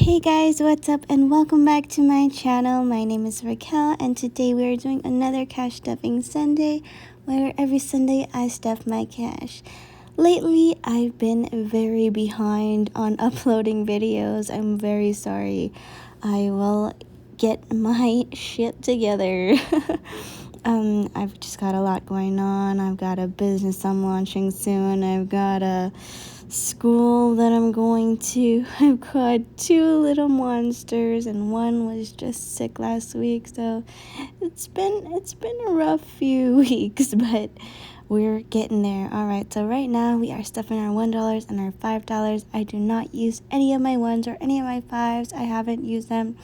Hey guys, what's up and welcome back to my channel. My name is Raquel and today we are doing another cash stuffing Sunday where every Sunday I stuff my cash. Lately I've been very behind on uploading videos. I'm very sorry. I will get my shit together. I've just got a lot going on. I've got a business I'm launching soon. I've got a school that I'm going to. I've got two little monsters and one was just sick last week, so it's been a rough few weeks, but we're getting there. All right, so right now we are stuffing our $1 and our $5. I do not use any of my ones or any of my fives. I haven't used them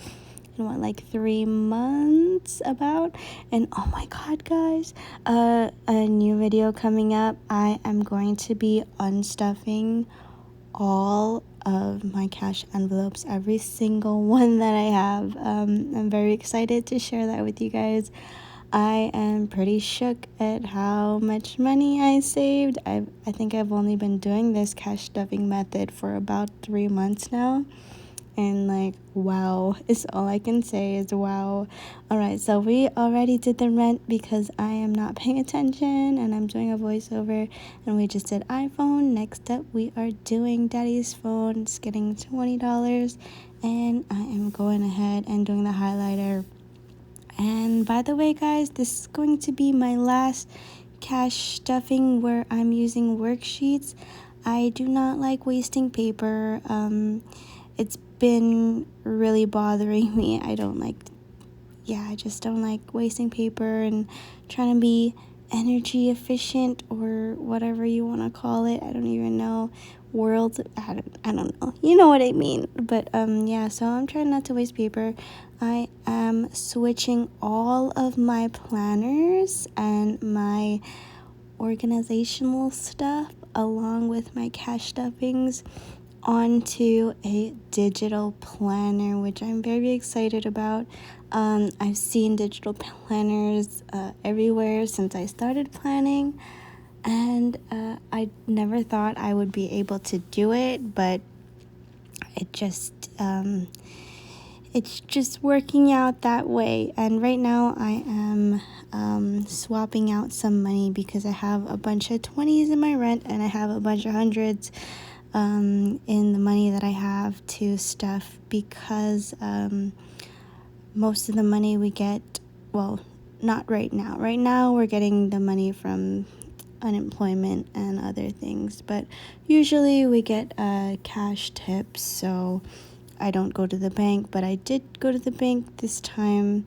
in like 3 months about. And oh my god guys, a new video coming up. I am going to be unstuffing all of my cash envelopes, every single one that I have. I'm very excited to share that with you guys. I am pretty shook at how much money I saved. I think I've only been doing this cash stuffing method for about 3 months now. And like, wow, is all I can say is wow. All right, so we already did the rent because I am not paying attention and I'm doing a voiceover, and we just did iPhone. Next up we are doing daddy's phone. It's getting $20, and I am going ahead and doing the highlighter. And by the way guys, this is going to be my last cash stuffing where I'm using worksheets. I do not like wasting paper. It's been really bothering me. I just don't like wasting paper and trying to be energy efficient or whatever you want to call it. I don't even know. I don't know. You know what I mean. But yeah, so I'm trying not to waste paper. I am switching all of my planners and my organizational stuff along with my cash stuffings onto a digital planner, which I'm very excited about. I've seen digital planners everywhere since I started planning, and I never thought I would be able to do it, but it's just working out that way. And right now I am swapping out some money because I have a bunch of 20s in my rent and I have a bunch of hundreds in the money that I have to stuff, because most of the money we get, well, not right now. Right now we're getting the money from unemployment and other things, but usually we get cash tips, so I don't go to the bank. But I did go to the bank this time,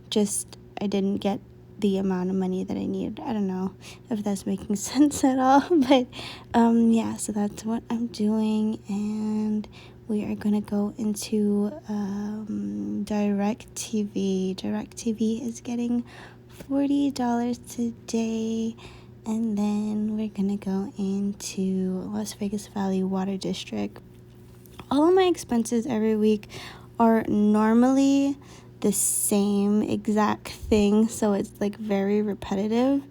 just I didn't get the amount of money that I needed. I don't know if that's making sense at all, but yeah, so that's what I'm doing, and we are gonna go into DirecTV. DirecTV is getting $40 today, and then we're gonna go into Las Vegas Valley Water District. All of my expenses every week are normally the same exact thing, so it's like very repetitive,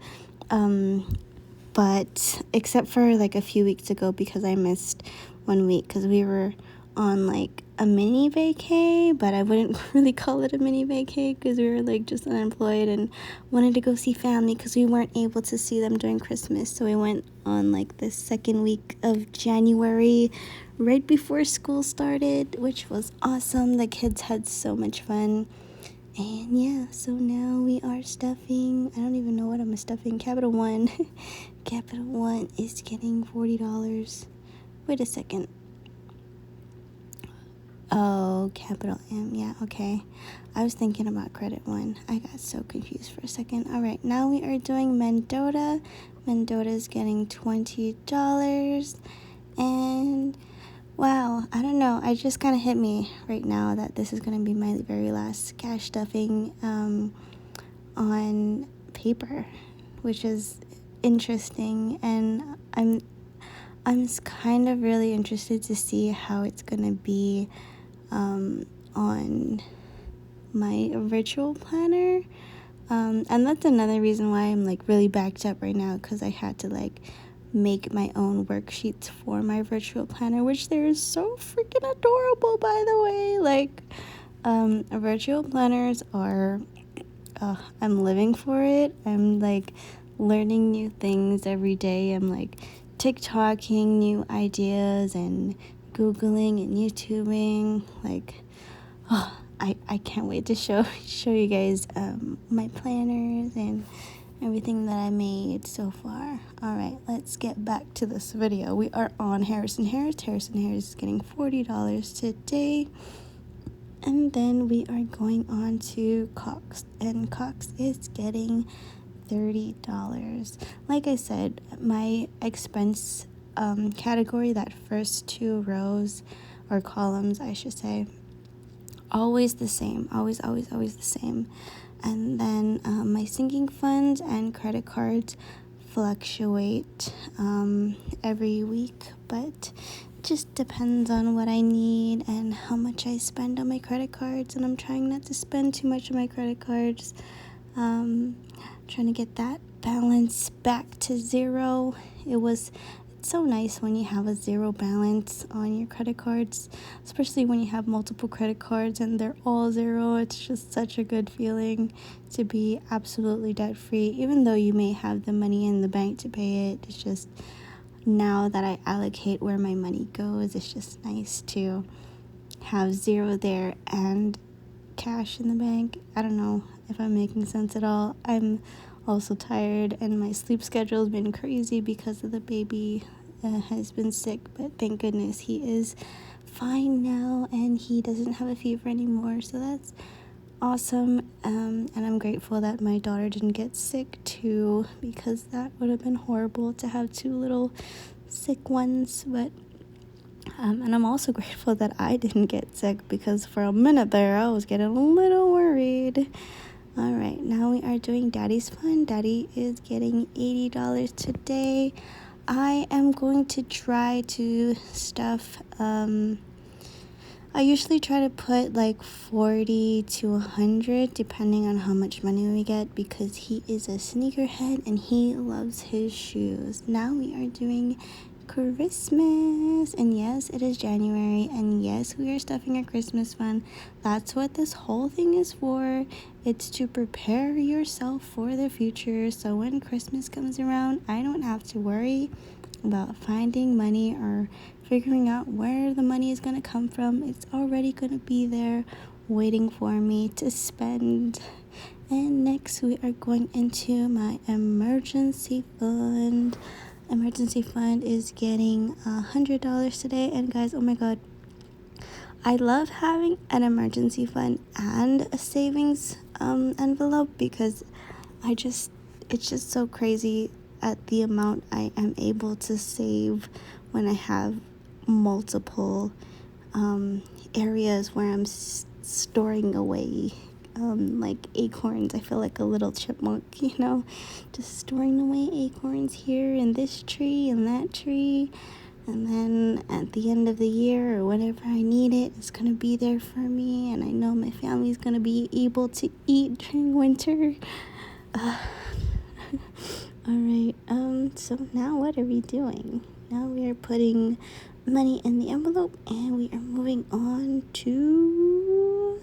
but except for like a few weeks ago, because I missed 1 week because we were on like a mini vacay, but I wouldn't really call it a mini vacay because we were like just unemployed and wanted to go see family because we weren't able to see them during Christmas. So we went on like the second week of January, right before school started, which was awesome. The kids had so much fun. And yeah, so now we are stuffing. I don't even know what I'm stuffing. Capital One. Capital One is getting $40. Wait a second. Oh, Capital M. Yeah, okay. I was thinking about Credit One. I got so confused for a second. All right, now we are doing Mendota. Mendota is getting $20. And wow, I don't know. It just kind of hit me right now that this is going to be my very last cash stuffing on paper, which is interesting, and I'm kind of really interested to see how it's going to be on my virtual planner. And that's another reason why I'm like really backed up right now, because I had to like make my own worksheets for my virtual planner, which they're so freaking adorable, by the way. like virtual planners are I'm living for it. I'm like learning new things every day. I'm like TikToking new ideas and Googling and YouTubing. Like, oh, I can't wait to show you guys my planners and everything that I made so far. All right, let's get back to this video. We are on Harrison Harris. Harrison Harris is getting $40 today. And then we are going on to Cox, and Cox is getting $30. Like I said, my expense category, that first two rows or columns, I should say, always the same, always the same. And then my sinking funds and credit cards fluctuate every week, but just depends on what I need and how much I spend on my credit cards. And I'm trying not to spend too much on my credit cards, trying to get that balance back to zero. It's so nice when you have a zero balance on your credit cards, especially when you have multiple credit cards and they're all zero. It's just such a good feeling to be absolutely debt free, even though you may have the money in the bank to pay it. It's just, now that I allocate where my money goes, it's just nice to have zero there and cash in the bank. I don't know if I'm making sense at all. I'm also tired, and my sleep schedule has been crazy because of the baby has been sick, but thank goodness he is fine now and he doesn't have a fever anymore, so that's awesome. And I'm grateful that my daughter didn't get sick too, because that would have been horrible to have two little sick ones. But and I'm also grateful that I didn't get sick, because for a minute there I was getting a little worried. All right, now we are doing Daddy's Fund. Daddy is getting $80 today. I am going to try to stuff, I usually try to put like 40 to 100 depending on how much money we get, because he is a sneakerhead and he loves his shoes. Now we are doing Christmas, and yes, it is January, and yes, we are stuffing our Christmas fund. That's what this whole thing is for. It's to prepare yourself for the future, so when Christmas comes around, I don't have to worry about finding money or figuring out where the money is going to come from. It's already going to be there waiting for me to spend. And next we are going into my emergency fund. Emergency fund is getting $100 today. And guys, oh my god, I love having an emergency fund and a savings envelope, because it's just so crazy at the amount I am able to save when I have multiple areas where I'm storing away like acorns. I feel like a little chipmunk, just storing away acorns here in this tree and that tree, and then at the end of the year or whenever I need it, it's gonna be there for me, and I know my family's gonna be able to eat during winter. Alright, so now what are we doing? Now we are putting money in the envelope, and we are moving on to,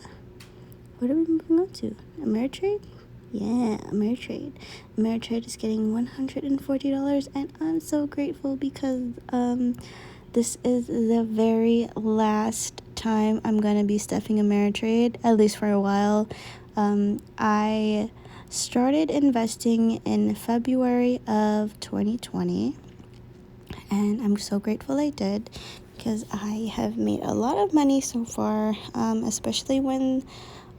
what are we moving on to? Ameritrade? Yeah, Ameritrade. Ameritrade is getting $140, and I'm so grateful, because this is the very last time I'm gonna be stuffing Ameritrade, at least for a while. I started investing in February of 2020, and I'm so grateful I did, because I have made a lot of money so far, especially when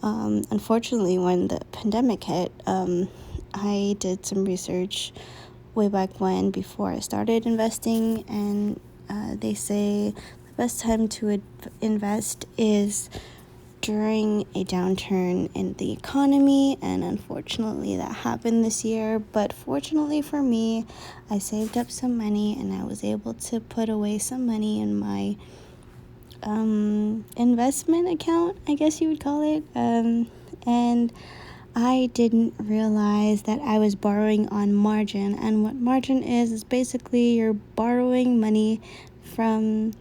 unfortunately when the pandemic hit. I did some research way back when, before I started investing, and they say the best time to invest is during a downturn in the economy, and unfortunately that happened this year. But fortunately for me, I saved up some money, and I was able to put away some money in my investment account, I guess you would call it, and I didn't realize that I was borrowing on margin. And what margin is basically you're borrowing money from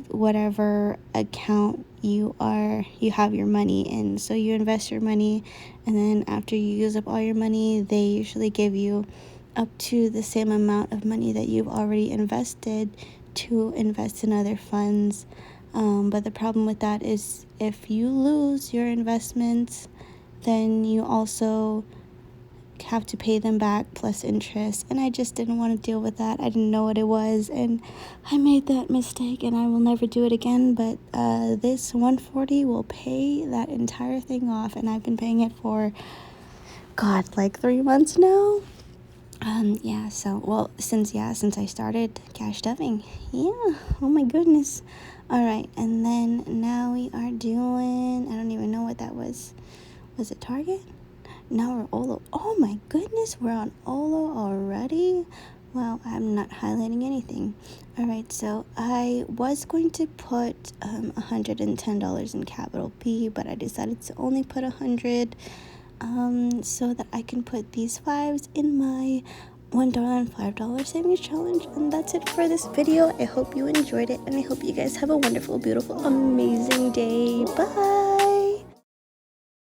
whatever account you have your money in. So you invest your money, and then after you use up all your money, they usually give you up to the same amount of money that you've already invested to invest in other funds. But the problem with that is if you lose your investments, then you also have to pay them back plus interest, and I just didn't want to deal with that. I didn't know what it was, and I made that mistake, and I will never do it again. But this 140 will pay that entire thing off, and I've been paying it for like 3 months now. Since I started cash stuffing. Yeah, oh my goodness. All right, and then now we are doing, I don't even know what that was it Target? Now we're Olo. Oh my goodness, we're on Olo already. Well, I'm not highlighting anything. All right, so I was going to put $110 in capital B, but I decided to only put 100 so that I can put these 5s in my $1 and $5 savings challenge. And that's it for this video. I hope you enjoyed it, and I hope you guys have a wonderful, beautiful, amazing day. Bye.